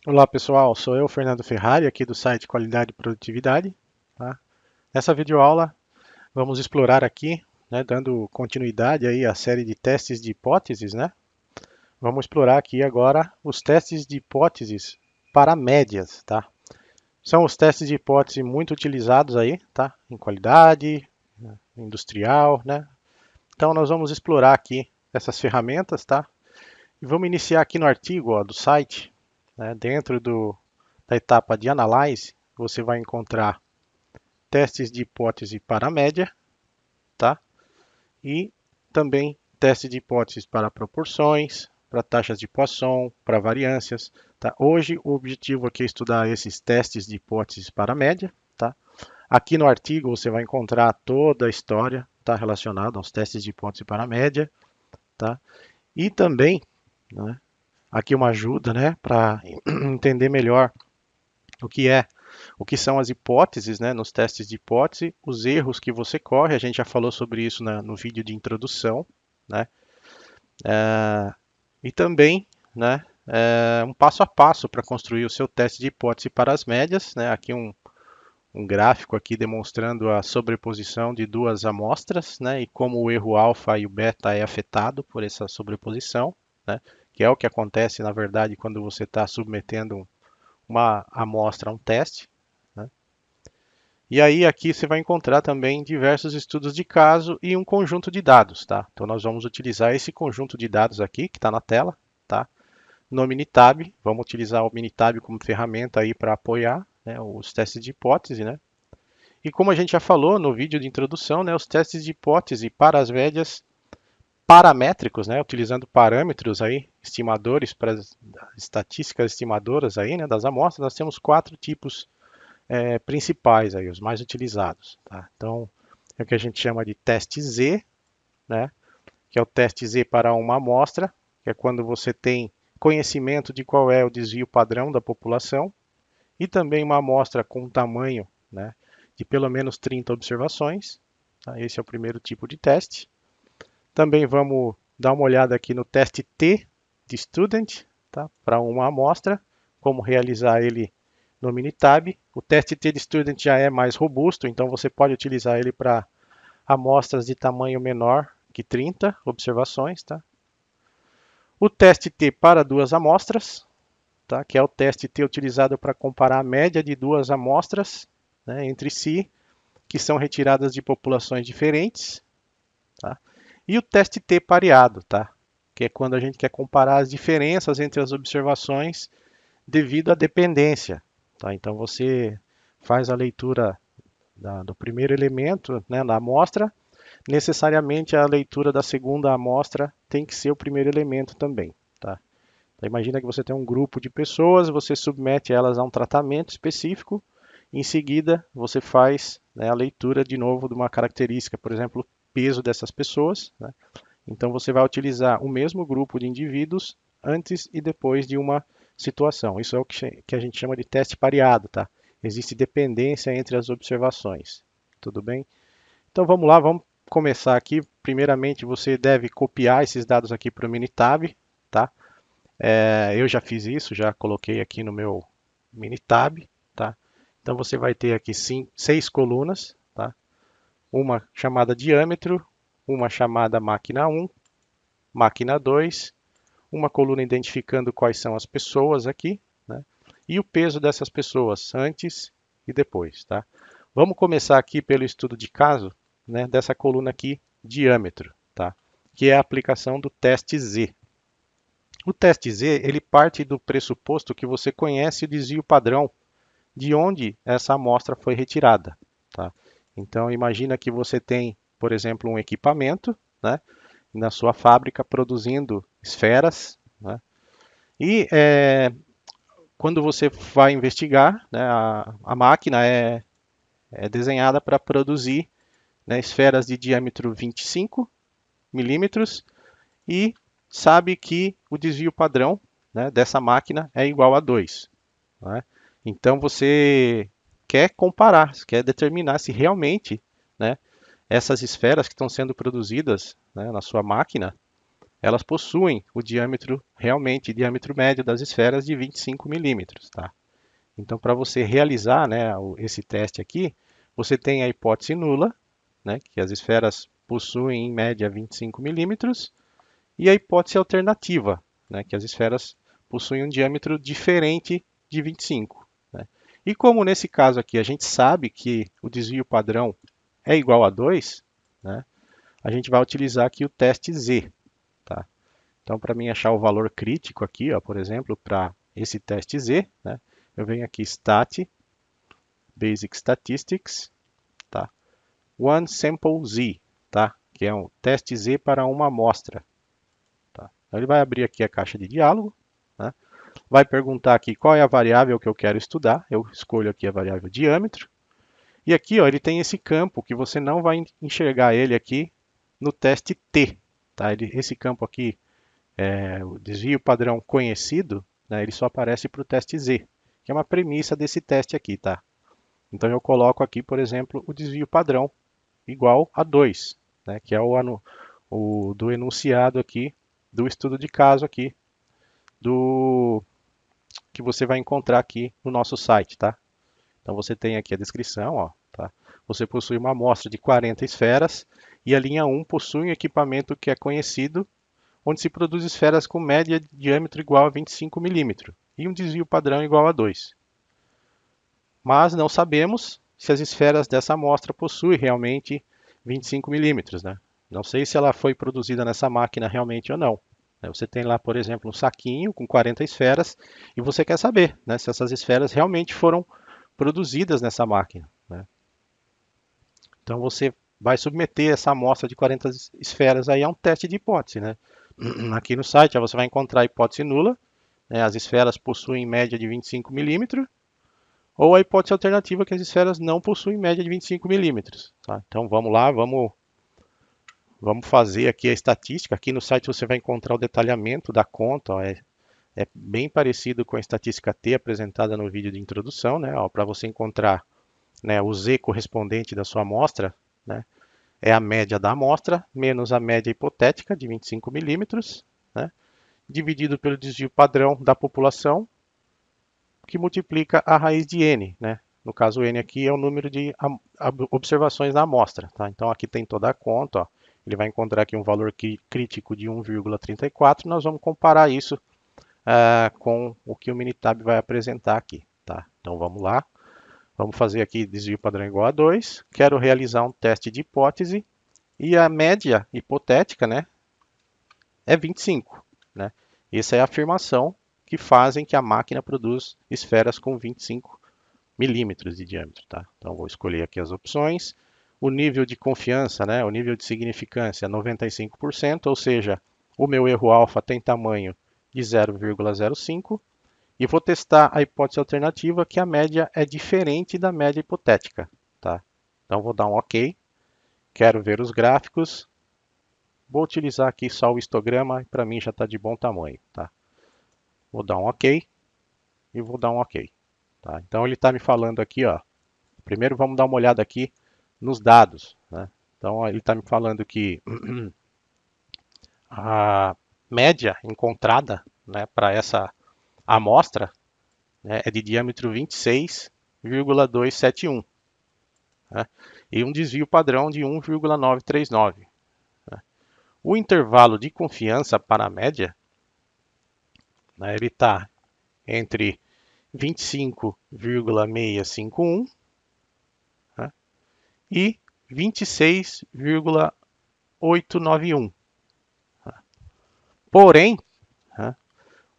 Olá pessoal, sou eu, Fernando Ferrari, aqui do site Qualidade e Produtividade. Tá? Nessa videoaula vamos explorar aqui, né, dando continuidade aí à série de testes de hipóteses, né? Vamos explorar aqui agora os testes de hipóteses para médias, tá? São os testes de hipótese muito utilizados aí, tá? Em qualidade, industrial, né? Então nós vamos explorar aqui essas ferramentas, tá? E vamos iniciar aqui no artigo, ó, do site, né, dentro da etapa de Analyze, você vai encontrar testes de hipótese para a média, tá? E também testes de hipóteses para proporções, para taxas de Poisson, para variâncias, tá? Hoje o objetivo aqui é estudar esses testes de hipóteses para a média, tá? Aqui no artigo você vai encontrar toda a história, tá, relacionada aos testes de hipótese para a média, tá? E também, né, aqui uma ajuda, né, para entender melhor o que é, o que são as hipóteses, né, nos testes de hipótese, os erros que você corre, a gente já falou sobre isso no vídeo de introdução, né, e também, né, um passo a passo para construir o seu teste de hipótese para as médias, né, aqui um gráfico aqui demonstrando a sobreposição de duas amostras, né, e como o erro alfa e o beta é afetado por essa sobreposição, né, que é o que acontece, na verdade, quando você está submetendo uma amostra a um teste, né? E aí aqui você vai encontrar também diversos estudos de caso e um conjunto de dados, tá? Então nós vamos utilizar esse conjunto de dados aqui que está na tela, tá? No Minitab, vamos utilizar o Minitab como ferramenta aí para apoiar, né, os testes de hipótese, né? E como a gente já falou no vídeo de introdução, né, os testes de hipótese para as médias paramétricos, né, utilizando parâmetros aí, estimadores para as estatísticas estimadoras aí, né, das amostras, nós temos quatro tipos principais aí, os mais utilizados, tá? Então, é o que a gente chama de teste Z, né? Que é o teste Z para uma amostra, que é quando você tem conhecimento de qual é o desvio padrão da população, e também uma amostra com tamanho, né, de pelo menos 30 observações. Tá? Esse é o primeiro tipo de teste. Também vamos dar uma olhada aqui no teste T de Student, tá? Para uma amostra, como realizar ele no Minitab. O teste T de Student já é mais robusto, então você pode utilizar ele para amostras de tamanho menor que 30 observações. Tá? O teste T para duas amostras, tá? Que é o teste T utilizado para comparar a média de duas amostras, né, entre si, que são retiradas de populações diferentes. Tá? E o teste T pareado, tá? Que é quando a gente quer comparar as diferenças entre as observações devido à dependência. Tá? Então você faz a leitura do primeiro elemento, né, da amostra, necessariamente a leitura da segunda amostra tem que ser o primeiro elemento também. Tá? Então, imagina que você tem um grupo de pessoas, você submete elas a um tratamento específico, em seguida você faz, né, a leitura de novo de uma característica, por exemplo, o peso dessas pessoas. Né? Então você vai utilizar o mesmo grupo de indivíduos antes e depois de uma situação. Isso é o que a gente chama de teste pareado, tá? Existe dependência entre as observações. Tudo bem? Então vamos lá, vamos começar aqui. Primeiramente você deve copiar esses dados aqui para o Minitab, tá? Eu já fiz isso, já coloquei aqui no meu Minitab, tá? Então você vai ter aqui seis colunas, tá? Uma chamada diâmetro, uma chamada máquina 1, máquina 2, uma coluna identificando quais são as pessoas aqui, né? E o peso dessas pessoas antes e depois, tá? Vamos começar aqui pelo estudo de caso, né, dessa coluna aqui, diâmetro, tá? Que é a aplicação do teste Z. O teste Z, ele parte do pressuposto que você conhece o desvio padrão de onde essa amostra foi retirada, tá? Então imagina que você tem, por exemplo, um equipamento, né, na sua fábrica produzindo esferas, né? E quando você vai investigar, né, a máquina é desenhada para produzir, né, esferas de diâmetro 25 milímetros e sabe que o desvio padrão, né, dessa máquina é igual a 2. Né? Então você quer comparar, quer determinar se realmente, né, essas esferas que estão sendo produzidas, né, na sua máquina elas possuem o diâmetro, realmente, diâmetro médio das esferas de 25 milímetros, tá? Então, para você realizar, né, esse teste aqui, você tem a hipótese nula, né, que as esferas possuem em média 25 milímetros, e a hipótese alternativa, né, que as esferas possuem um diâmetro diferente de 25. Né? E como nesse caso aqui a gente sabe que o desvio padrão é igual a 2, né, a gente vai utilizar aqui o teste Z. Tá? Então, para mim achar o valor crítico aqui, ó, por exemplo, para esse teste Z, né, eu venho aqui Stat, Basic Statistics, tá? One Sample Z, tá? Que é um teste Z para uma amostra. Tá? Então, ele vai abrir aqui a caixa de diálogo, né? Vai perguntar aqui qual é a variável que eu quero estudar. Eu escolho aqui a variável diâmetro. E aqui, ó, ele tem esse campo que você não vai enxergar ele aqui no teste T. Tá? Esse campo aqui, o desvio padrão conhecido, né, ele só aparece para o teste Z, que é uma premissa desse teste aqui. Tá? Então eu coloco aqui, por exemplo, o desvio padrão igual a 2, né, que é o do enunciado aqui, do estudo de caso aqui, do que você vai encontrar aqui no nosso site, tá? Então você tem aqui a descrição, ó, tá? Você possui uma amostra de 40 esferas e a linha 1 possui um equipamento que é conhecido, onde se produz esferas com média de diâmetro igual a 25 milímetros e um desvio padrão igual a 2. Mas não sabemos se as esferas dessa amostra possuem realmente 25 milímetros, né? Não sei se ela foi produzida nessa máquina realmente ou não. Você tem lá, por exemplo, um saquinho com 40 esferas e você quer saber, né, se essas esferas realmente foram produzidas nessa máquina. Né? Então você vai submeter essa amostra de 40 esferas aí a um teste de hipótese. Né? Aqui no site você vai encontrar a hipótese nula, né? As esferas possuem média de 25 milímetros, ou a hipótese alternativa que as esferas não possuem média de 25 milímetros. Tá? Então vamos lá, vamos fazer aqui a estatística. Aqui no site você vai encontrar o detalhamento da conta. Ó, é bem parecido com a estatística T apresentada no vídeo de introdução, né? Para você encontrar, né, o Z correspondente da sua amostra, né, é a média da amostra menos a média hipotética de 25 milímetros, né, dividido pelo desvio padrão da população, que multiplica a raiz de n. Né? No caso, n aqui é o número de observações na amostra. Tá? Então aqui tem toda a conta. Ó. Ele vai encontrar aqui um valor crítico de 1,34. Nós vamos comparar isso com o que o Minitab vai apresentar aqui. Tá? Então vamos lá. Vamos fazer aqui desvio padrão igual a 2. Quero realizar um teste de hipótese. E a média hipotética, né, é 25. Né? Essa é a afirmação que fazem que a máquina produz esferas com 25 milímetros de diâmetro. Tá? Então vou escolher aqui as opções. O nível de confiança, né, o nível de significância é 95%, ou seja, o meu erro alfa tem tamanho de 0,05. E vou testar a hipótese alternativa, que a média é diferente da média hipotética. Tá? Então vou dar um OK. Quero ver os gráficos. Vou utilizar aqui só o histograma, para mim já está de bom tamanho. Tá? Vou dar um OK e vou dar um OK. Tá? Então ele está me falando aqui, ó. Primeiro vamos dar uma olhada aqui nos dados. Né? Então ele está me falando que a média encontrada, né, para essa amostra, né, é de diâmetro 26,271. Né? E um desvio padrão de 1,939. Né? O intervalo de confiança para a média, né, ele está entre 25,651, né, e 26,891. Porém, né,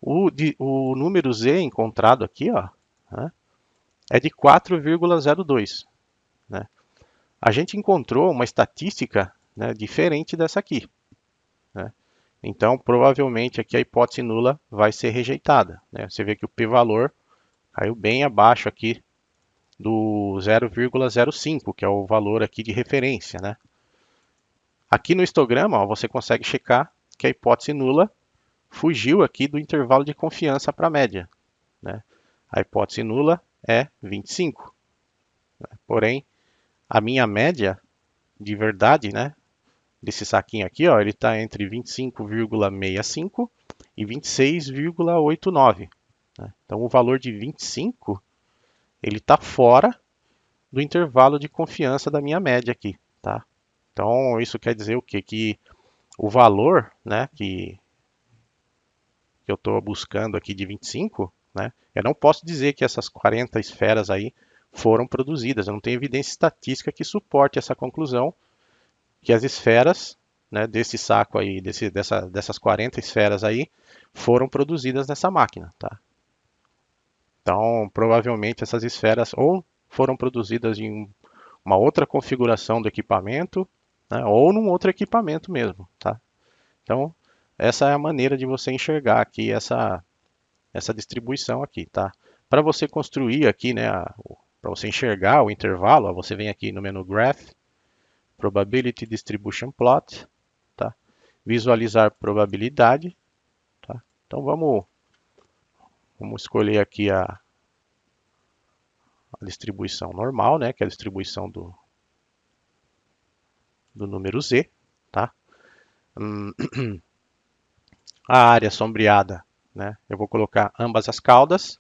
o número Z encontrado aqui, ó, né, é de 4,02. Né? A gente encontrou uma estatística, né, diferente dessa aqui. Né? Então, provavelmente aqui a hipótese nula vai ser rejeitada. Né? Você vê que o p-valor caiu bem abaixo aqui do 0,05, que é o valor aqui de referência. Né? Aqui no histograma, ó, você consegue checar que a hipótese nula fugiu aqui do intervalo de confiança para a média. Né? A hipótese nula é 25. Né? Porém, a minha média de verdade, né, desse saquinho aqui, ó, ele está entre 25,65 e 26,89. Né? Então, o valor de 25, ele está fora do intervalo de confiança da minha média aqui, tá? Então, isso quer dizer o quê? Que o valor, né, que eu estou buscando aqui de 25, né, eu não posso dizer que essas 40 esferas aí foram produzidas. Eu não tenho evidência estatística que suporte essa conclusão, que as esferas, né, desse saco aí, dessas 40 esferas aí, foram produzidas nessa máquina, tá? Então, provavelmente essas esferas ou foram produzidas em uma outra configuração do equipamento, né, ou num outro equipamento mesmo, tá? Então, essa é a maneira de você enxergar aqui essa distribuição aqui, tá? Para você construir aqui, né, para você enxergar o intervalo, ó, você vem aqui no menu Graph, Probability Distribution Plot, tá? Visualizar probabilidade, tá? Então vamos escolher aqui a distribuição normal, né, que é a distribuição do número Z, tá? A área sombreada, né, eu vou colocar ambas as caudas,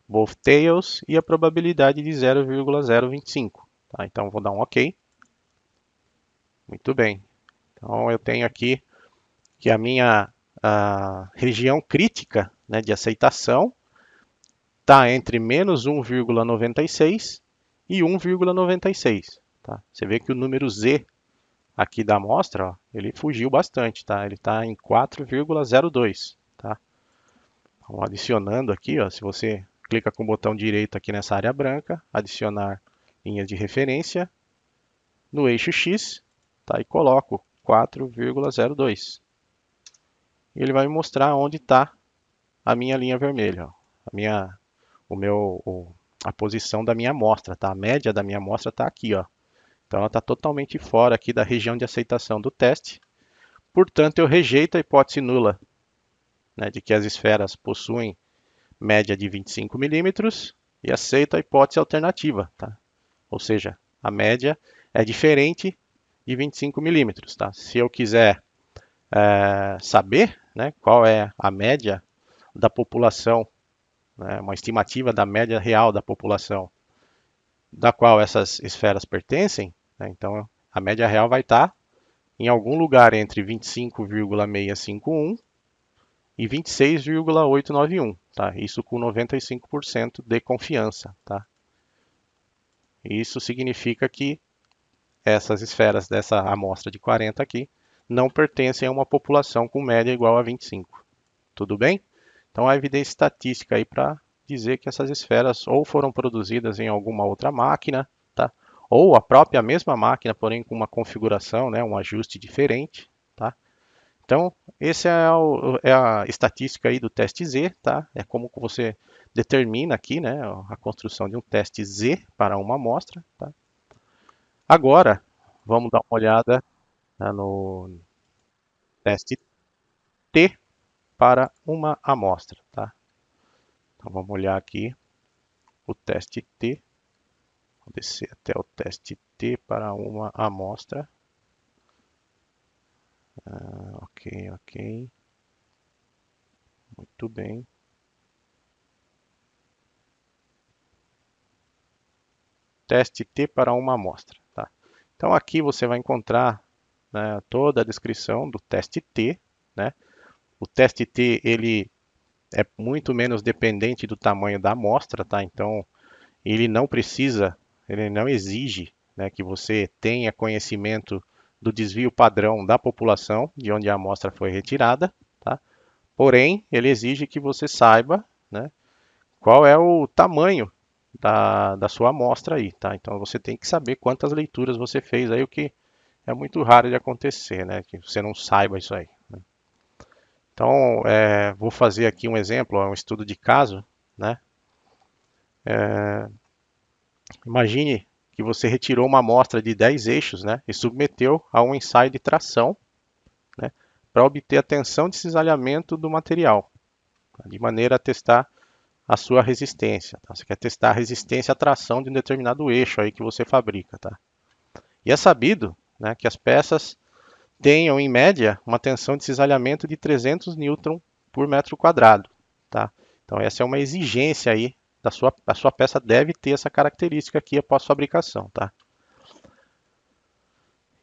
both tails, e a probabilidade de 0,025. Tá? Então vou dar um OK. Muito bem. Então eu tenho aqui que a região crítica, né, de aceitação está entre menos 1,96 e 1,96. Tá? Você vê que o número Z aqui da amostra, ó, ele fugiu bastante, tá? Ele está em 4,02. Tá? Então, adicionando aqui, ó, se você clica com o botão direito aqui nessa área branca, adicionar linhas de referência no eixo X, tá? E coloco 4,02. E ele vai me mostrar onde está a minha linha vermelha, ó. A posição da minha amostra, tá? A média da minha amostra está aqui, ó. Então ela está totalmente fora aqui da região de aceitação do teste. Portanto, eu rejeito a hipótese nula, né, de que as esferas possuem média de 25 milímetros e aceito a hipótese alternativa, tá? Ou seja, a média é diferente de 25 milímetros, tá? Se eu quiser saber, né, qual é a média da população, né, uma estimativa da média real da população da qual essas esferas pertencem, né, então a média real vai estar em algum lugar entre 25,651 e 26,891, tá? Isso com 95% de confiança, tá? Isso significa que essas esferas dessa amostra de 40 aqui não pertencem a uma população com média igual a 25. Tudo bem? Então, a evidência estatística aí para dizer que essas esferas ou foram produzidas em alguma outra máquina, tá? Ou a própria mesma máquina, porém com uma configuração, né, um ajuste diferente, tá? Então, essa é a estatística aí do teste Z, tá? É como você determina aqui, né, a construção de um teste Z para uma amostra, tá? Agora, vamos dar uma olhada, né, no teste T para uma amostra, tá? Então, vamos olhar aqui o teste T. Vou descer até o teste T para uma amostra. Ok, ok. Muito bem. Teste T para uma amostra, tá? Então, aqui você vai encontrar, né, toda a descrição do teste T, né? O teste T, ele é muito menos dependente do tamanho da amostra, tá? Então, ele não exige, né, que você tenha conhecimento do desvio padrão da população de onde a amostra foi retirada, tá? Porém, ele exige que você saiba, né, qual é o tamanho da sua amostra aí, tá? Então você tem que saber quantas leituras você fez aí, o que é muito raro de acontecer, né? Que você não saiba isso aí. Né? Então, vou fazer aqui um exemplo, um estudo de caso, né? Imagine que você retirou uma amostra de 10 eixos, né? E submeteu a um ensaio de tração, né? Para obter a tensão de cisalhamento do material, tá? De maneira a testar a sua resistência. Tá? Você quer testar a resistência à tração de um determinado eixo aí que você fabrica. Tá? E é sabido, né, que as peças tenham, em média, uma tensão de cisalhamento de 300 newton por metro quadrado, tá? Então essa é uma exigência aí a sua peça deve ter essa característica aqui após fabricação, tá?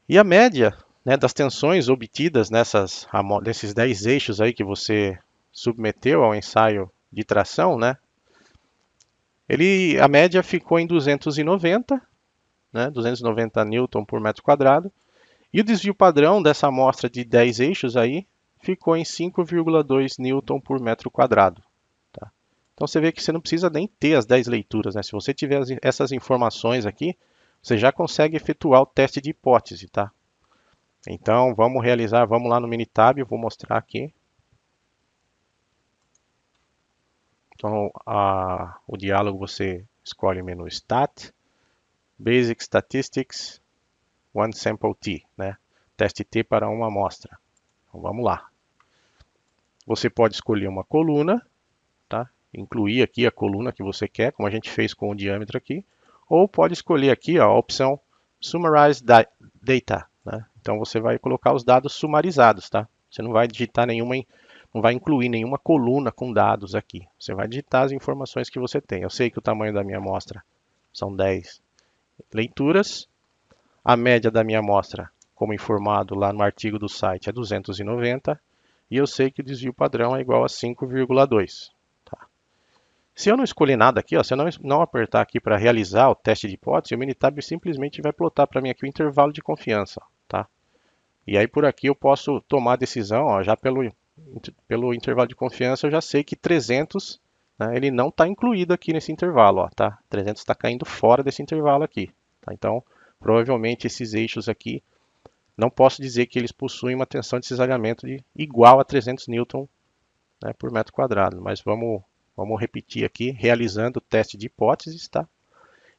E a média, né, das tensões obtidas nesses 10 eixos aí que você submeteu ao ensaio de tração, né? A média ficou em 290, né, 290 newton por metro quadrado, e o desvio padrão dessa amostra de 10 eixos aí ficou em 5,2 newton por metro quadrado. Tá? Então você vê que você não precisa nem ter as 10 leituras, né? Se você tiver essas informações aqui, você já consegue efetuar o teste de hipótese, tá? Então vamos lá no Minitab, eu vou mostrar aqui. Então o diálogo você escolhe o menu Stat, Basic Statistics, One Sample T, né? Teste T para uma amostra. Então vamos lá. Você pode escolher uma coluna, tá? Incluir aqui a coluna que você quer, como a gente fez com o diâmetro aqui, ou pode escolher aqui ó, a opção Summarize Data, né? Então você vai colocar os dados sumarizados, tá? Você não vai digitar não vai incluir nenhuma coluna com dados aqui. Você vai digitar as informações que você tem. Eu sei que o tamanho da minha amostra são 10 leituras. A média da minha amostra, como informado lá no artigo do site, é 290. E eu sei que o desvio padrão é igual a 5,2. Tá? Se eu não escolher nada aqui, ó, se eu não apertar aqui para realizar o teste de hipótese, o Minitab simplesmente vai plotar para mim aqui o intervalo de confiança. Tá? E aí por aqui eu posso tomar a decisão, ó, já pelo intervalo de confiança, eu já sei que 300, né, ele não está incluído aqui nesse intervalo. Ó, tá? 300 está caindo fora desse intervalo aqui. Tá? Então, provavelmente esses eixos aqui, não posso dizer que eles possuem uma tensão de cisalhamento igual a 300 newton, né, por metro quadrado. Mas vamos repetir aqui, realizando o teste de hipóteses, tá?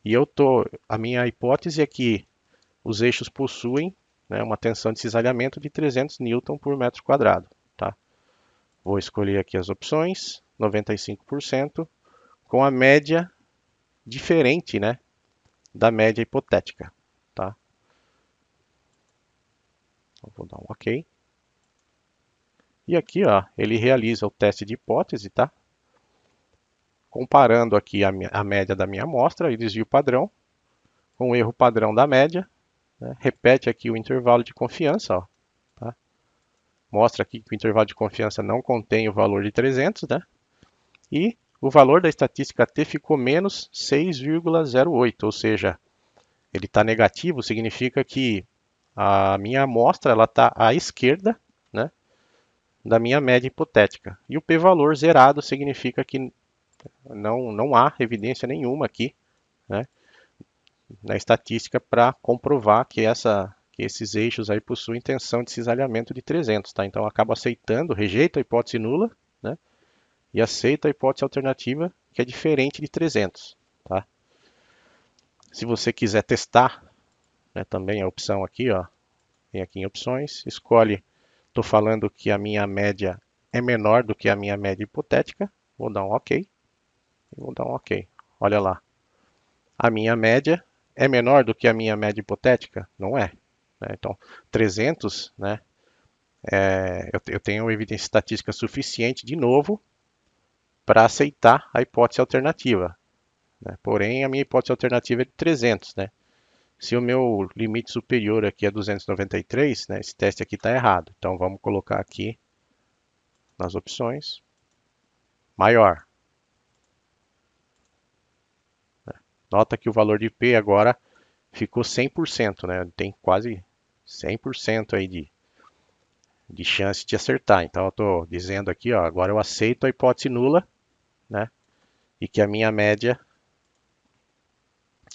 E a minha hipótese é que os eixos possuem, né, uma tensão de cisalhamento de 300 newton por metro quadrado, tá? Vou escolher aqui as opções, 95%, com a média diferente, né, da média hipotética, tá? Então, vou dar um OK. E aqui, ó, ele realiza o teste de hipótese, tá? Comparando aqui a média da minha amostra e desvio padrão com o erro padrão da média, né? Repete aqui o intervalo de confiança, ó, tá? Mostra aqui que o intervalo de confiança não contém o valor de 300, né? E o valor da estatística T ficou menos 6,08, ou seja, ele está negativo, significa que a minha amostra está à esquerda, né, da minha média hipotética. E o p-valor zerado significa que não há evidência nenhuma aqui, né, na estatística para comprovar que esses eixos aí possuem tensão de cisalhamento de 300, tá? Então acaba aceitando, rejeita a hipótese nula, né, e aceita a hipótese alternativa que é diferente de 300, tá? Se você quiser testar, né, também a opção aqui, ó, vem aqui em opções, escolhe, estou falando que a minha média é menor do que a minha média hipotética, vou dar um OK, vou dar um OK. Olha lá, a minha média é menor do que a minha média hipotética? Não é. Né? Então, 300, né, eu tenho evidência estatística suficiente, de novo, para aceitar a hipótese alternativa. Né? Porém, a minha hipótese alternativa é de 300. Né? Se o meu limite superior aqui é 293, né, esse teste aqui está errado. Então, vamos colocar aqui nas opções, maior. Nota que o valor de P agora ficou 100%, né? Tem quase 100% aí de chance de acertar. Então eu estou dizendo aqui, ó, agora eu aceito a hipótese nula, né? E que a minha média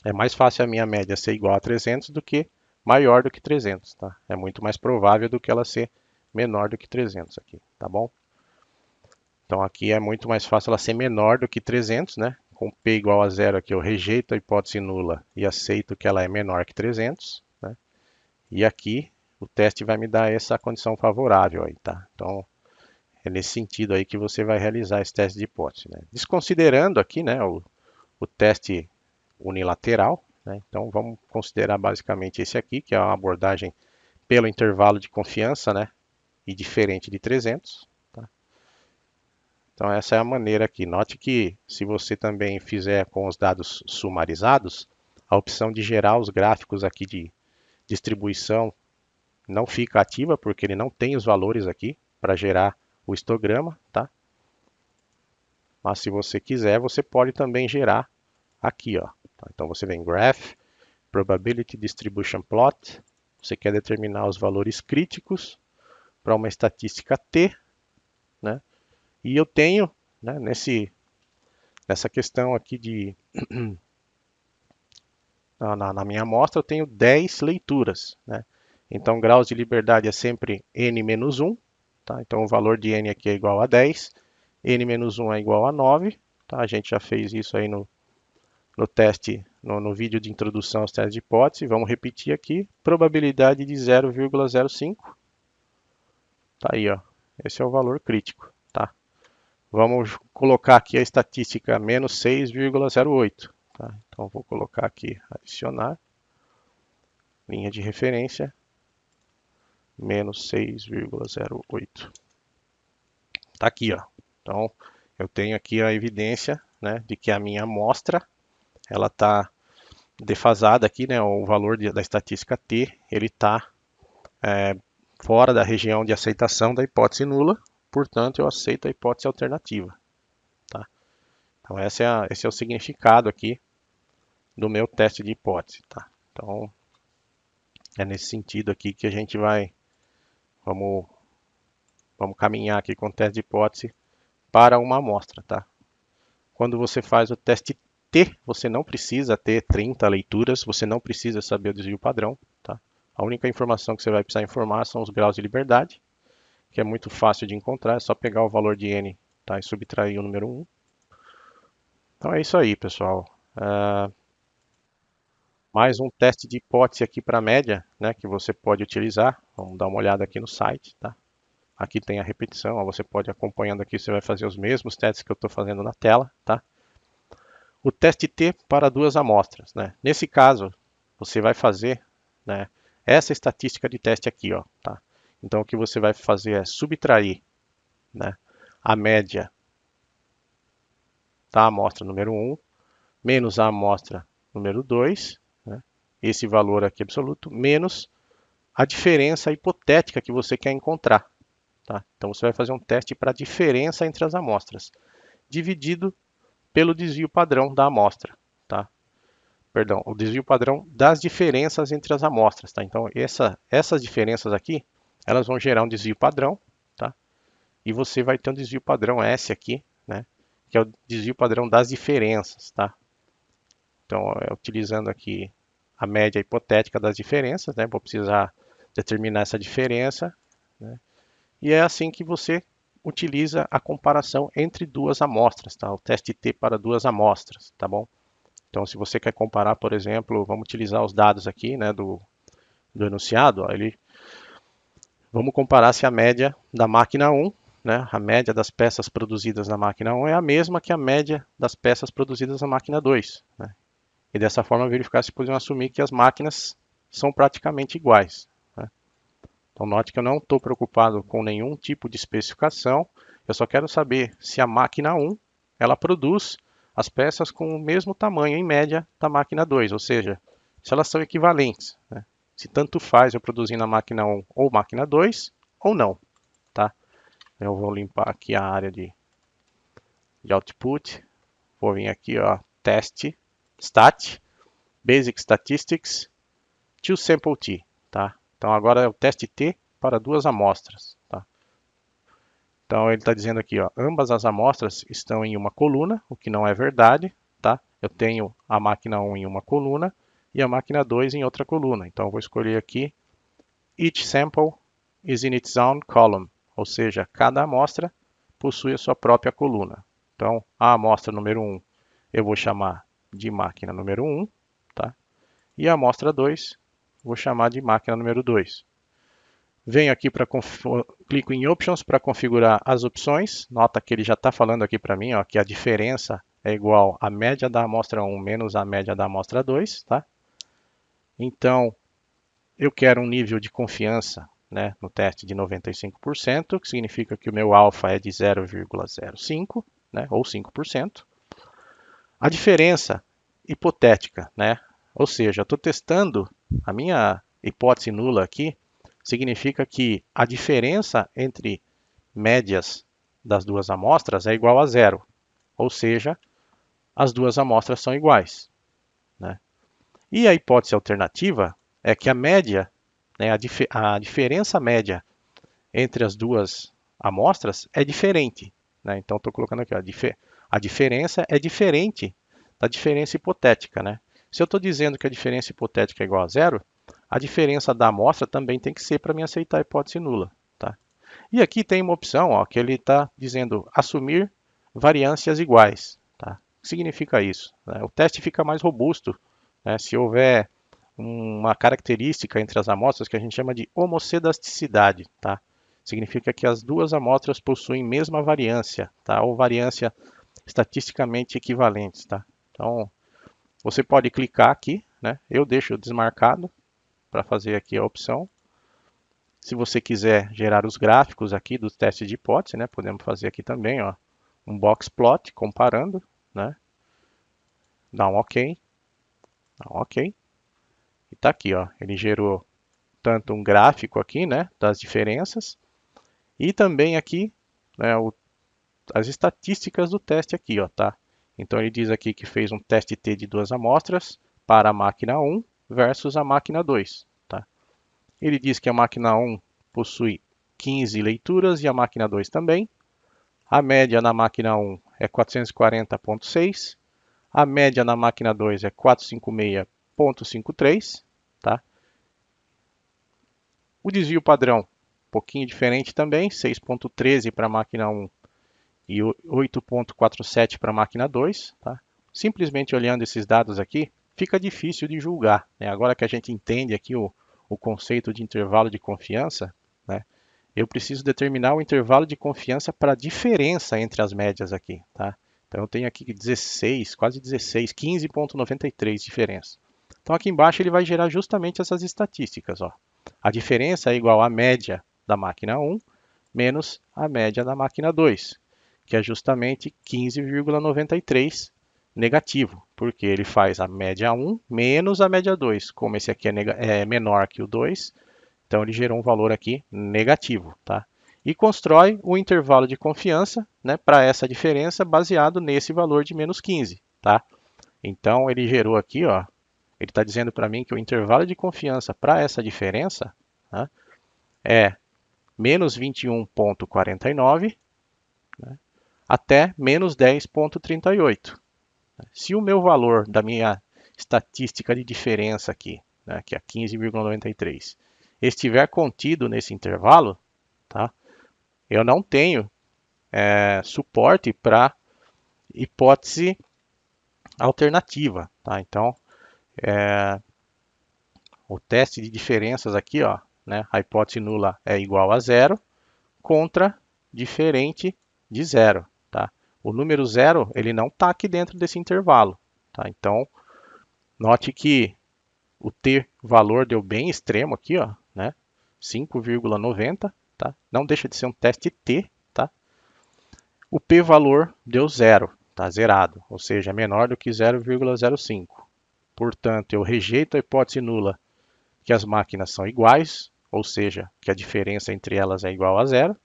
é mais fácil a minha média ser igual a 300 do que maior do que 300, tá? É muito mais provável do que ela ser menor do que 300 aqui, tá bom? Então aqui é muito mais fácil ela ser menor do que 300, né? Com P igual a zero aqui eu rejeito a hipótese nula e aceito que ela é menor que 300, né? E aqui o teste vai me dar essa condição favorável aí, tá? Então é nesse sentido aí que você vai realizar esse teste de hipótese, né? Desconsiderando aqui, né, o teste unilateral, né? Então vamos considerar basicamente esse aqui, que é uma abordagem pelo intervalo de confiança, né? E diferente de 300. Tá? Então essa é a maneira aqui. Note que se você também fizer com os dados sumarizados, a opção de gerar os gráficos aqui de distribuição não fica ativa, porque ele não tem os valores aqui para gerar o histograma, tá? Mas se você quiser, você pode também gerar aqui, ó. Então você vem Graph, Probability Distribution Plot, você quer determinar os valores críticos para uma estatística T, né? E eu tenho, né, nessa questão aqui de na minha amostra eu tenho 10 leituras, né? Então graus de liberdade é sempre n-1, tá? Então o valor de n aqui é igual a 10, n-1 é igual a 9, tá? A gente já fez isso aí no teste, no vídeo de introdução aos testes de hipótese. Vamos repetir aqui, probabilidade de 0,05, tá aí, ó. Esse é o valor crítico, tá? Vamos colocar aqui a estatística menos 6,08, tá? Então vou colocar aqui, adicionar, linha de referência, menos 6,08. Tá aqui, ó. Então eu tenho aqui a evidência, né, de que a minha amostra ela está defasada aqui, né? O valor da estatística T ele está fora da região de aceitação da hipótese nula, portanto eu aceito a hipótese alternativa, tá? Então esse é o significado aqui do meu teste de hipótese, tá? Então é nesse sentido aqui que a gente vamos caminhar aqui com o teste de hipótese para uma amostra, tá? Quando você faz o teste T, você não precisa ter 30 leituras, você não precisa saber o desvio padrão, tá? A única informação que você vai precisar informar são os graus de liberdade, que é muito fácil de encontrar, é só pegar o valor de n, tá, e subtrair o número 1. Então é isso aí, pessoal. Mais um teste de hipótese aqui para média, né, que você pode utilizar. Vamos dar uma olhada aqui no site, tá? Aqui tem a repetição, ó, você pode ir acompanhando aqui, você vai fazer os mesmos testes que eu estou fazendo na tela, tá? O teste T para duas amostras, né? Nesse caso, você vai fazer, né, essa estatística de teste aqui, ó, tá? Então o que você vai fazer é subtrair, né, a média da amostra número 1 menos a amostra número 2, né, esse valor aqui absoluto, menos a diferença hipotética que você quer encontrar, tá? Então você vai fazer um teste para a diferença entre as amostras, dividido pelo desvio padrão da amostra, tá? Perdão, o desvio padrão das diferenças entre as amostras, tá? Então essas diferenças aqui, elas vão gerar um desvio padrão, tá? E você vai ter um desvio padrão S aqui, né? Que é o desvio padrão das diferenças, tá? Então, utilizando aqui a média hipotética das diferenças, né? Vou precisar determinar essa diferença, né? E é assim que você utiliza a comparação entre duas amostras, tá? O teste T para duas amostras, tá bom? Então, se você quer comparar, por exemplo, vamos utilizar os dados aqui, né, do enunciado, ó, vamos comparar se a média da máquina 1, né, a média das peças produzidas na máquina 1 é a mesma que a média das peças produzidas na máquina 2, né? E dessa forma verificar se podemos assumir que as máquinas são praticamente iguais, né? Então note que eu não estou preocupado com nenhum tipo de especificação, eu só quero saber se a máquina 1 ela produz as peças com o mesmo tamanho, em média, da máquina 2, ou seja, se elas são equivalentes, né? Se tanto faz eu produzir na máquina 1 ou máquina 2, ou não, tá? Eu vou limpar aqui a área de output, vou vir aqui, ó, teste, stat, basic statistics, to sample t, tá? Então agora é o teste T para duas amostras, tá? Então ele está dizendo aqui, ó, ambas as amostras estão em uma coluna, o que não é verdade, tá? Eu tenho a máquina 1 em uma coluna e a máquina 2 em outra coluna. Então eu vou escolher aqui, each sample is in its own column, ou seja, cada amostra possui a sua própria coluna. Então a amostra número 1 eu vou chamar de máquina número 1, tá? E a amostra 2 vou chamar de máquina número 2. Venho aqui para clico em Options para configurar as opções. Nota que ele já está falando aqui para mim, ó, que a diferença é igual à média da amostra 1 menos a média da amostra 2, tá? Então, eu quero um nível de confiança, né, no teste de 95%, que significa que o meu alfa é de 0,05, né, ou 5%. A diferença hipotética, né, ou seja, eu estou testando a minha hipótese nula aqui, significa que a diferença entre médias das duas amostras é igual a zero, ou seja, as duas amostras são iguais, né? E a hipótese alternativa é que a média, né, a diferença média entre as duas amostras é diferente, né? Então estou colocando aqui, ó, a diferença é diferente da diferença hipotética, né? Se eu estou dizendo que a diferença hipotética é igual a zero, a diferença da amostra também tem que ser para me aceitar a hipótese nula, tá? E aqui tem uma opção, ó, que ele está dizendo assumir variâncias iguais, tá? O que significa isso, né? O teste fica mais robusto, né, se houver uma característica entre as amostras que a gente chama de homocedasticidade, tá? Significa que as duas amostras possuem mesma variância, tá? Ou variância estatisticamente equivalentes, tá? Então, você pode clicar aqui, né? Eu deixo desmarcado para fazer aqui a opção. Se você quiser gerar os gráficos aqui dos testes de hipótese, né? Podemos fazer aqui também, ó, um box plot comparando, né? Dá um OK, dá um OK. E está aqui, ó, ele gerou tanto um gráfico aqui, né, das diferenças, e também aqui, né, as estatísticas do teste aqui, ó, tá? Então ele diz aqui que fez um teste T de duas amostras para a máquina 1 versus a máquina 2, tá? Ele diz que a máquina 1 possui 15 leituras e a máquina 2 também. A média na máquina 1 é 440,6, a média na máquina 2 é 456,53, tá? O desvio padrão, um pouquinho diferente também, 6,13 para a máquina 1 e 8,47 para a máquina 2. Tá? Simplesmente olhando esses dados aqui, fica difícil de julgar, né? Agora que a gente entende aqui o conceito de intervalo de confiança, né? Eu preciso determinar o intervalo de confiança para a diferença entre as médias aqui. Tá? Então eu tenho aqui 16, quase 16, 15,93 diferença. Então aqui embaixo ele vai gerar justamente essas estatísticas, ó. A diferença é igual à média da máquina 1 menos a média da máquina 2, que é justamente 15,93 negativo, porque ele faz a média 1 menos a média 2. Como esse aqui é menor que o 2, então ele gerou um valor aqui negativo, tá? E constrói o intervalo de confiança, né, para essa diferença baseado nesse valor de menos 15, tá? Então ele gerou aqui, ó, ele está dizendo para mim que o intervalo de confiança para essa diferença, né, é menos 21,49, né, até menos 10,38. Se o meu valor da minha estatística de diferença aqui, né, que é 15,93, estiver contido nesse intervalo, tá, eu não tenho suporte para hipótese alternativa. Tá? Então, o teste de diferenças aqui, ó, né, a hipótese nula é igual a zero contra diferente de zero. Tá? O número zero ele não está aqui dentro desse intervalo. Tá? Então, note que o t valor deu bem extremo aqui, ó, né? 5,90, tá? Não deixa de ser um teste T, tá? O p valor deu zero, tá? Zerado, ou seja, menor do que 0,05. Portanto, eu rejeito a hipótese nula que as máquinas são iguais, ou seja, que a diferença entre elas é igual a zero,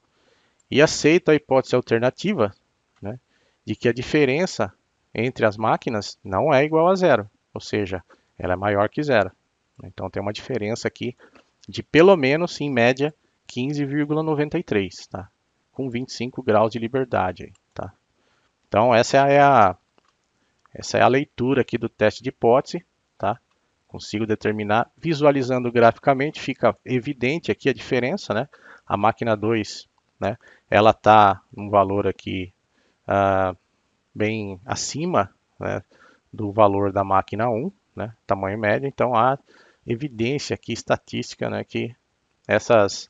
e aceito a hipótese alternativa, né, de que a diferença entre as máquinas não é igual a zero, ou seja, ela é maior que zero. Então tem uma diferença aqui de pelo menos, em média, 15,93, tá? Com 25 graus de liberdade. Tá? Então essa é a leitura aqui do teste de hipótese. Tá? Consigo determinar, visualizando graficamente, fica evidente aqui a diferença. Né? A máquina 2, né, ela está um valor aqui bem acima, né, do valor da máquina 1, né, tamanho médio. Então há evidência aqui estatística, né, que essas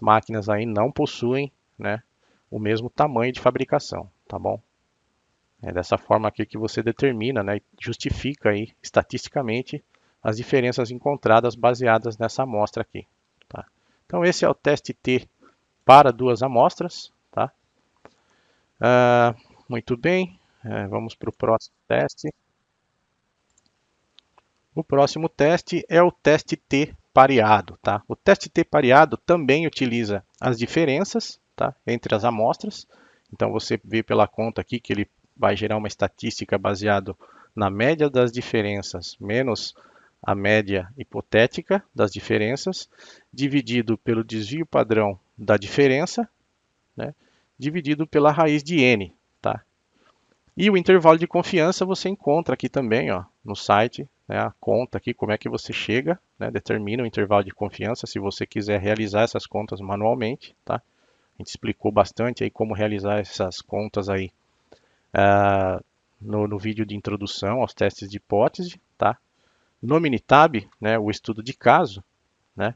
máquinas aí não possuem, né, o mesmo tamanho de fabricação, tá bom? É dessa forma aqui que você determina, né, justifica aí estatisticamente as diferenças encontradas baseadas nessa amostra aqui. Tá? Então esse é o teste T para duas amostras. Tá? Muito bem, vamos para o próximo teste. O próximo teste é o teste T pareado. Tá? O teste T pareado também utiliza as diferenças, tá, entre as amostras. Então você vê pela conta aqui que ele vai gerar uma estatística baseado na média das diferenças menos a média hipotética das diferenças, dividido pelo desvio padrão da diferença, né, dividido pela raiz de n. Tá? E o intervalo de confiança você encontra aqui também, ó, no site, né, a conta aqui, como é que você chega, né, determina o intervalo de confiança se você quiser realizar essas contas manualmente. Tá? A gente explicou bastante aí como realizar essas contas aí no vídeo de introdução aos testes de hipótese. Tá? No Minitab, né, o estudo de caso, né,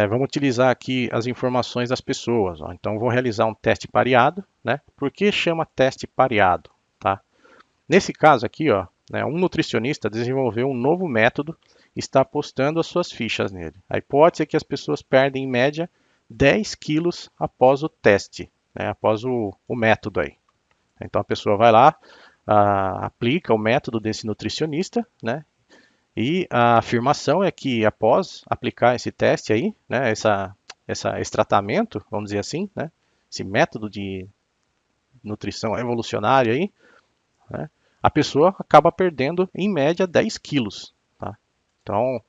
vamos utilizar aqui as informações das pessoas. Ó. Então, vou realizar um teste pareado. Né? Por que chama teste pareado? Tá? Nesse caso aqui, ó, né, um nutricionista desenvolveu um novo método e está apostando as suas fichas nele. A hipótese é que as pessoas perdem, em média, 10 quilos após o teste, né, após o método aí. Então, a pessoa vai lá, aplica o método desse nutricionista, né, e a afirmação é que após aplicar esse teste aí, né, esse tratamento, vamos dizer assim, né, esse método de nutrição evolucionária aí, né, a pessoa acaba perdendo em média 10 quilos. Tá? Então, o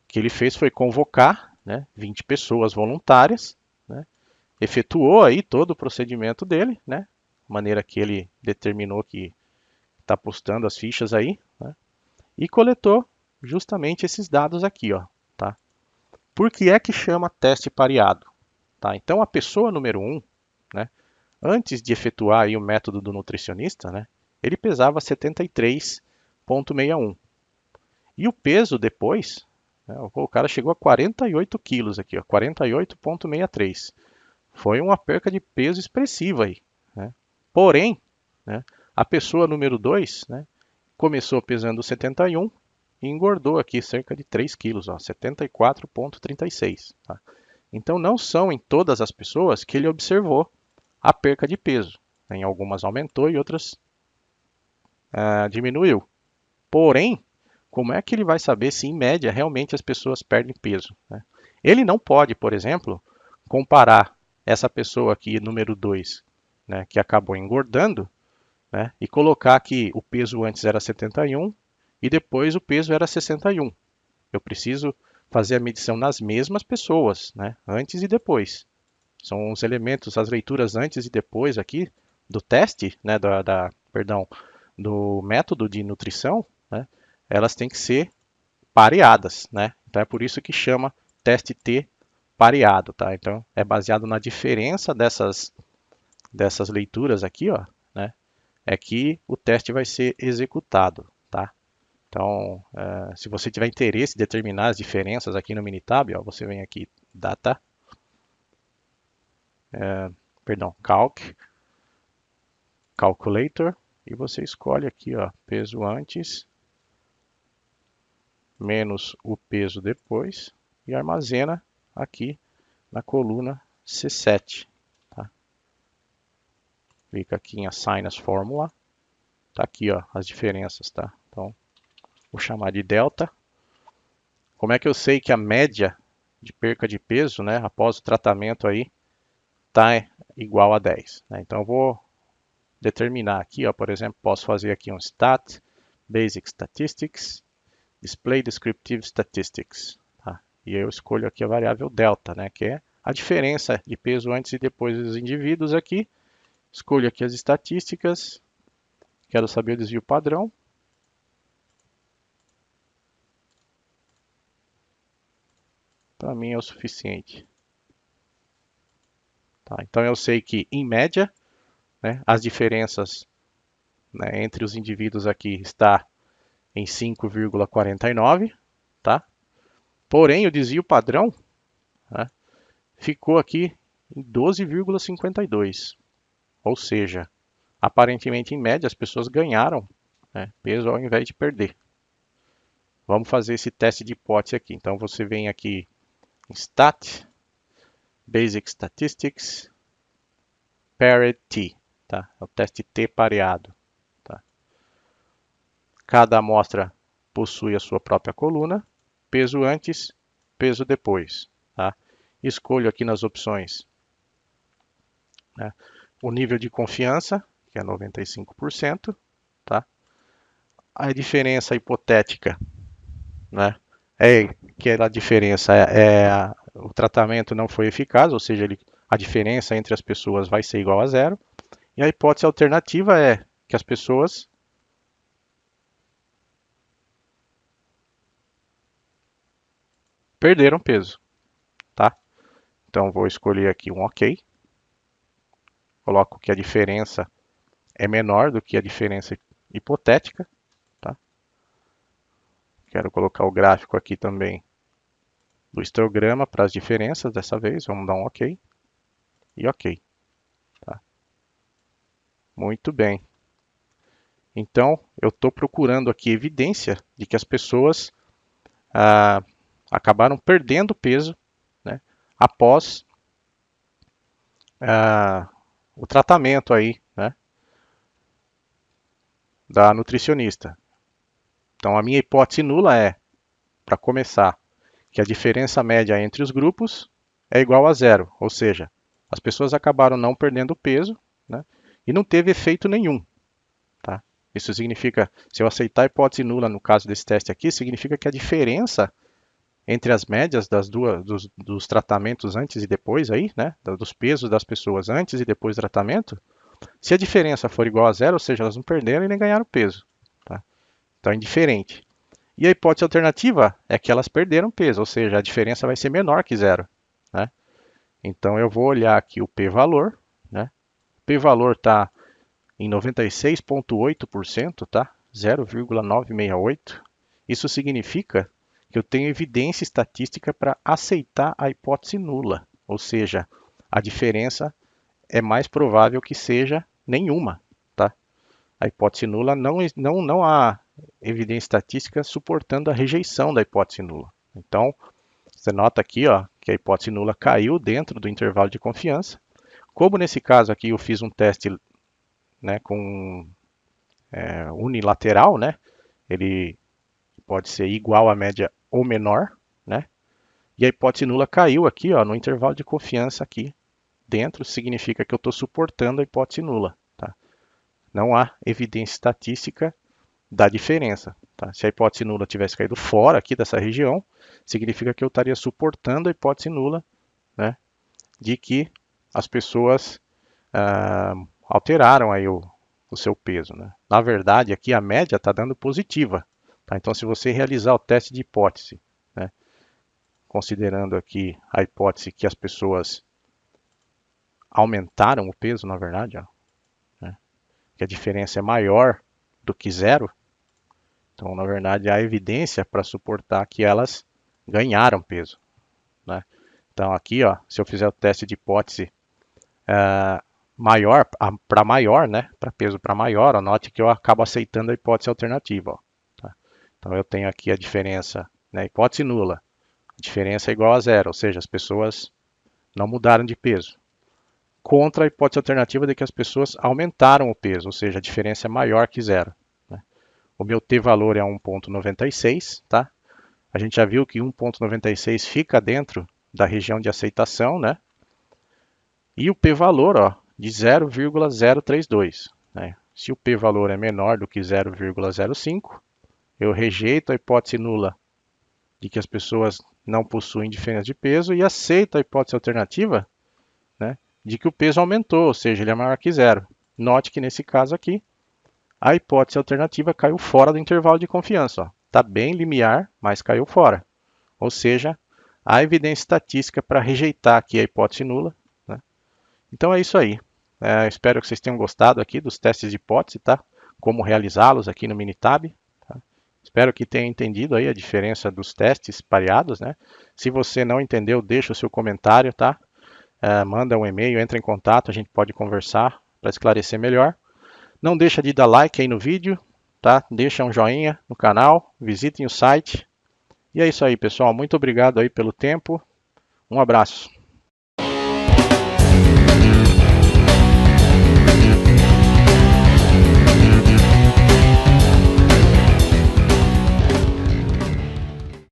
que ele fez foi convocar, né, 20 pessoas voluntárias, né, efetuou aí todo o procedimento dele, né, maneira que ele determinou que está postando as fichas aí, né, e coletou justamente esses dados aqui, ó, tá? Por que é que chama teste pareado? Tá? Então a pessoa número 1, né, antes de efetuar aí o método do nutricionista, né, ele pesava 73,61. E o peso depois, né, o cara chegou a 48 quilos aqui, ó, 48,63. Foi uma perca de peso expressiva aí. Né? Porém, né, a pessoa número 2, né, começou pesando 71 e engordou aqui cerca de 3 quilos, 74,36. Tá? Então, não são em todas as pessoas que ele observou a perca de peso. Em algumas aumentou e outras diminuiu. Porém, como é que ele vai saber se, em média, realmente as pessoas perdem peso? Né? Ele não pode, por exemplo, comparar essa pessoa aqui, número 2, né, que acabou engordando, né, e colocar que o peso antes era 71 e depois o peso era 61. Eu preciso fazer a medição nas mesmas pessoas, né, antes e depois. São os elementos, as leituras antes e depois aqui do teste, né, do método de nutrição, né, elas têm que ser pareadas, né? Então é por isso que chama teste T pareado, tá? Então é baseado na diferença dessas leituras aqui, ó, né? É que o teste vai ser executado, tá? Então, se você tiver interesse em determinar as diferenças aqui no Minitab, ó, você vem aqui, Data, Calculator, e você escolhe aqui, ó, peso antes menos o peso depois e armazena aqui na coluna C7. Tá? Clica aqui em Assign as Fórmula. Tá aqui, ó, as diferenças, tá? Então, vou chamar de delta. Como é que eu sei que a média de perca de peso, né, após o tratamento aí, tá igual a 10? Né? Então, eu vou determinar aqui, ó, por exemplo, posso fazer aqui um stat, basic statistics, display descriptive statistics. Tá? E eu escolho aqui a variável delta, né, que é a diferença de peso antes e depois dos indivíduos aqui. Escolho aqui as estatísticas, quero saber o desvio padrão. Para mim é o suficiente. Tá? Então eu sei que, em média, né, as diferenças, né, entre os indivíduos aqui está em 5,49, tá? Porém, o desvio padrão, né, ficou aqui em 12,52. Ou seja, aparentemente, em média, as pessoas ganharam, né, peso ao invés de perder. Vamos fazer esse teste de hipótese aqui. Então você vem aqui em Stat, Basic Statistics, Paired T, tá? É o teste T pareado. Tá? Cada amostra possui a sua própria coluna, peso antes, peso depois. Tá? Escolho aqui nas opções, né, o nível de confiança, que é 95%, tá? A diferença hipotética, né, é que a diferença o tratamento não foi eficaz, ou seja, a diferença entre as pessoas vai ser igual a zero. E a hipótese alternativa é que as pessoas perderam peso, tá? Então vou escolher aqui um OK. Coloco que a diferença é menor do que a diferença hipotética, tá? Quero colocar o gráfico aqui também do histograma para as diferenças dessa vez. Vamos dar um OK. E OK. Tá? Muito bem. Então, eu estou procurando aqui evidência de que as pessoas acabaram perdendo peso, né, após o tratamento aí, né, da nutricionista. Então, a minha hipótese nula é, para começar, que a diferença média entre os grupos é igual a zero, ou seja, as pessoas acabaram não perdendo peso, né, e não teve efeito nenhum. Tá? Isso significa, se eu aceitar a hipótese nula no caso desse teste aqui, significa que a diferença entre as médias dos tratamentos antes e depois, aí, né, dos pesos das pessoas antes e depois do tratamento, se a diferença for igual a zero, ou seja, elas não perderam e nem ganharam peso. Tá? Então é indiferente. E a hipótese alternativa é que elas perderam peso, ou seja, a diferença vai ser menor que zero. Né? Então eu vou olhar aqui o p-valor. Né? O p-valor está em 96,8%, tá? 0,968. Isso significa que eu tenho evidência estatística para aceitar a hipótese nula, ou seja, a diferença é mais provável que seja nenhuma. Tá? A hipótese nula não há evidência estatística suportando a rejeição da hipótese nula. Então, você nota aqui, ó, que a hipótese nula caiu dentro do intervalo de confiança. Como nesse caso aqui eu fiz um teste, né, com unilateral, né, ele pode ser igual à média ou menor, né, e a hipótese nula caiu aqui, ó, no intervalo de confiança aqui dentro, significa que eu estou suportando a hipótese nula. Tá? Não há evidência estatística da diferença. Tá? Se a hipótese nula tivesse caído fora aqui dessa região, significa que eu estaria suportando a hipótese nula, né, de que as pessoas alteraram aí o seu peso. Né? Na verdade, aqui a média está dando positiva. Tá? Então, se você realizar o teste de hipótese, né, considerando aqui a hipótese que as pessoas aumentaram o peso, na verdade, ó, né, que a diferença é maior do que zero, então, na verdade, há evidência para suportar que elas ganharam peso. Né? Então, aqui, ó, se eu fizer o teste de hipótese maior para maior, né, para peso para maior, ó, note que eu acabo aceitando a hipótese alternativa. Ó, tá? Então, eu tenho aqui a diferença, né, hipótese nula, a diferença é igual a zero, ou seja, as pessoas não mudaram de peso. Contra a hipótese alternativa de que as pessoas aumentaram o peso, ou seja, a diferença é maior que zero. Né? O meu t-valor é 1,96, tá? A gente já viu que 1,96 fica dentro da região de aceitação, né? E o p-valor, ó, de 0,032. Né? Se o p-valor é menor do que 0,05, eu rejeito a hipótese nula de que as pessoas não possuem diferença de peso e aceito a hipótese alternativa, né, de que o peso aumentou, ou seja, ele é maior que zero. Note que nesse caso aqui, a hipótese alternativa caiu fora do intervalo de confiança. Está bem limiar, mas caiu fora. Ou seja, há evidência estatística para rejeitar aqui a hipótese nula. Né? Então é isso aí. Espero que vocês tenham gostado aqui dos testes de hipótese, tá? Como realizá-los aqui no Minitab. Tá? Espero que tenha entendido aí a diferença dos testes pareados, né? Se você não entendeu, deixa o seu comentário, tá? Manda um e-mail, entra em contato, a gente pode conversar para esclarecer melhor. Não deixa de dar like aí no vídeo, tá? Deixa um joinha no canal, visitem o site. E é isso aí, pessoal. Muito obrigado aí pelo tempo. Um abraço.